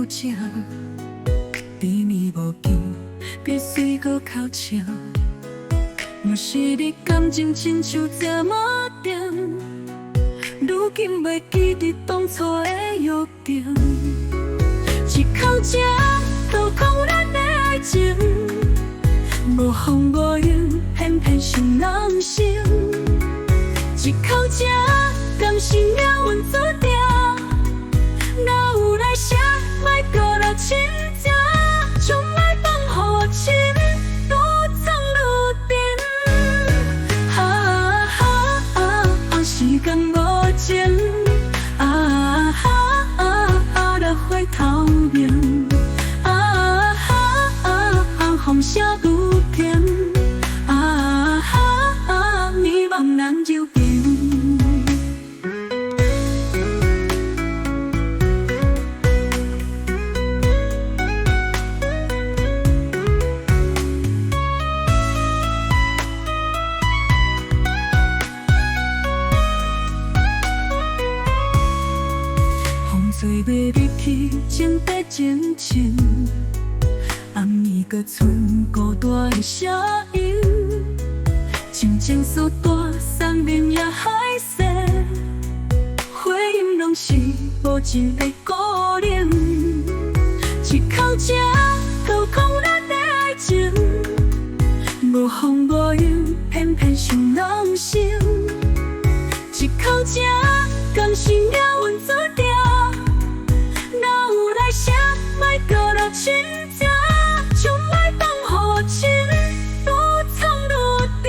情，甜蜜无见，必须搁哭笑。若是你感情亲像这么重，如今袂记得当初的约定，一口吃掏空咱的爱情，无风无影，偏偏伤人心。一口吃甘心命运注定，哪有来世莫搁来亲情，将来放予情，愈藏愈甜。时间无情，来回头面，风声愈甜，迷茫难由平。水袂入去，情在情深，暗暝搁剩孤单的声音，情情诉大山明也海誓，回音拢是无情的孤零。一口吃掏空咱的爱情，无风无影，偏偏伤人心。一口吃甘心命运注定。来世莫搁来亲情，将来放予情，愈藏愈甜。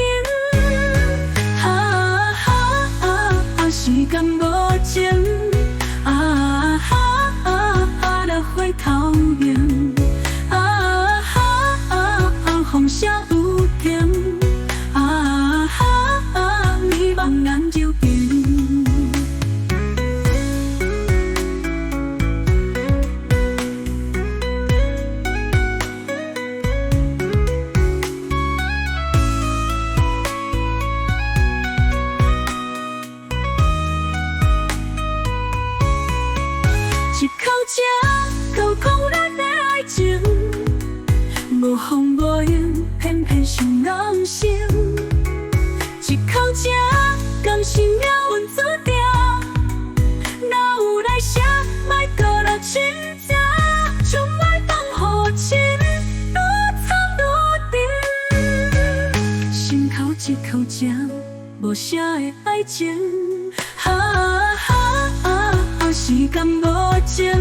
时间无情，来回头面，风声愈甜，迷茫难由平。一口吃掏空咱的爱情，无风无影，偏偏伤人心。一口吃甘心命运注定，哪有来世莫搁来亲情，将来放予情，愈藏愈甜。心头一口吃无声的爱情，时间无情，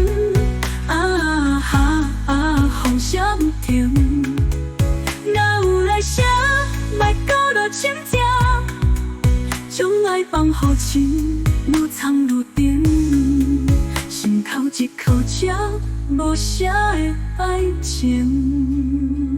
风声不停，哪有来世莫搁来亲情，将爱放予情，愈藏愈甜。心头一口吃无声的爱情。